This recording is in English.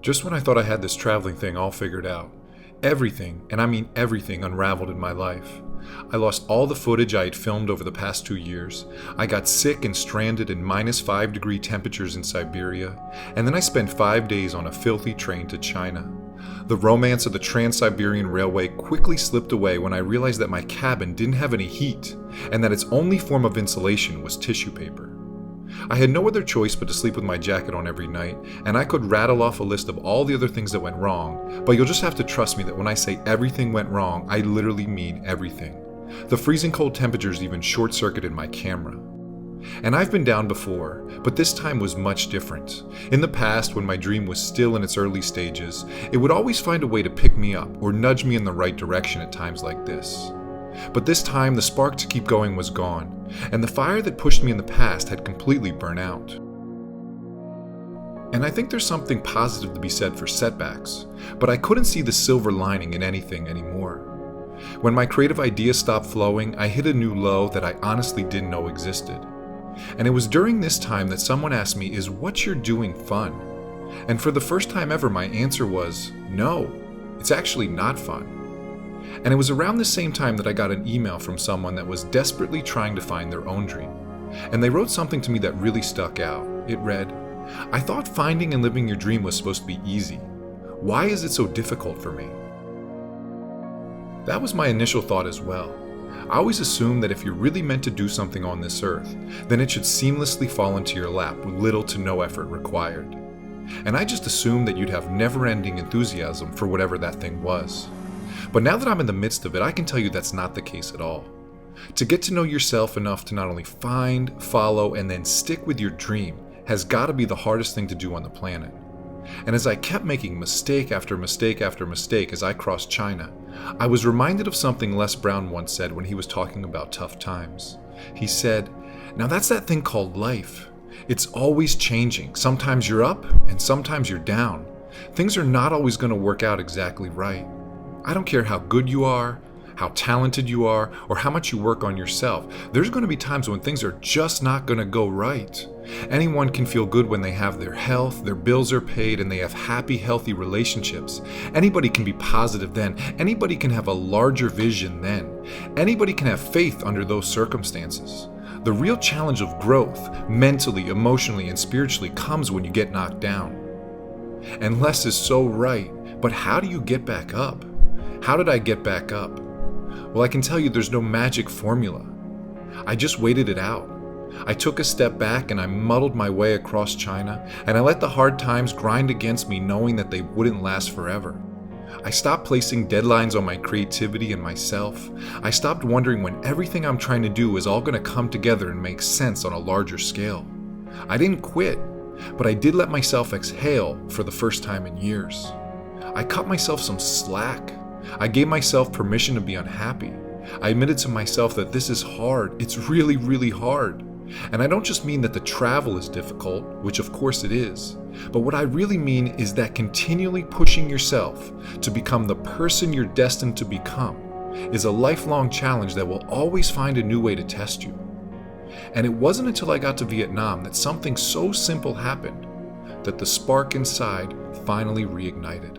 Just when I thought I had this traveling thing all figured out, everything, and I mean everything, unraveled in my life. I lost all the footage I had filmed over the past 2 years. I got sick and stranded in -5-degree temperatures in Siberia, and then I spent 5 days on a filthy train to China. The romance of the Trans Siberian Railway quickly slipped away when I realized that my cabin didn't have any heat, and that its only form of insulation was tissue paper. I had no other choice but to sleep with my jacket on every night, and I could rattle off a list of all the other things that went wrong, but you'll just have to trust me that when I say everything went wrong, I literally mean everything. The freezing cold temperatures even short-circuited my camera. And I've been down before, but this time was much different. In the past, when my dream was still in its early stages, it would always find a way to pick me up or nudge me in the right direction at times like this. But this time, the spark to keep going was gone, and the fire that pushed me in the past had completely burnt out. And I think there's something positive to be said for setbacks, but I couldn't see the silver lining in anything anymore. When my creative ideas stopped flowing, I hit a new low that I honestly didn't know existed. And it was during this time that someone asked me, "Is what you're doing fun?" And for the first time ever, my answer was, no, it's actually not fun. And it was around the same time that I got an email from someone that was desperately trying to find their own dream. And they wrote something to me that really stuck out. It read, "I thought finding and living your dream was supposed to be easy. Why is it so difficult for me?" That was my initial thought as well. I always assumed that if you're really meant to do something on this earth, then it should seamlessly fall into your lap with little to no effort required. And I just assumed that you'd have never-ending enthusiasm for whatever that thing was. But now that I'm in the midst of it, I can tell you that's not the case at all. To get to know yourself enough to not only find, follow, and then stick with your dream has got to be the hardest thing to do on the planet. And as I kept making mistake after mistake after mistake as I crossed China, I was reminded of something Les Brown once said when he was talking about tough times. He said, "Now that's that thing called life. It's always changing. Sometimes you're up and sometimes you're down. Things are not always going to work out exactly right. I don't care how good you are, how talented you are, or how much you work on yourself. There's going to be times when things are just not going to go right. Anyone can feel good when they have their health, their bills are paid, and they have happy, healthy relationships. Anybody can be positive then. Anybody can have a larger vision then. Anybody can have faith under those circumstances. The real challenge of growth, mentally, emotionally, and spiritually, comes when you get knocked down." And Les is so right, but how do you get back up? How did I get back up? Well, I can tell you there's no magic formula. I just waited it out. I took a step back and I muddled my way across China, and I let the hard times grind against me knowing that they wouldn't last forever. I stopped placing deadlines on my creativity and myself. I stopped wondering when everything I'm trying to do is all going to come together and make sense on a larger scale. I didn't quit, but I did let myself exhale for the first time in years. I cut myself some slack. I gave myself permission to be unhappy. I admitted to myself that this is hard. It's really, really hard. And I don't just mean that the travel is difficult, which of course it is, but what I really mean is that continually pushing yourself to become the person you're destined to become is a lifelong challenge that will always find a new way to test you. And it wasn't until I got to Vietnam that something so simple happened that the spark inside finally reignited.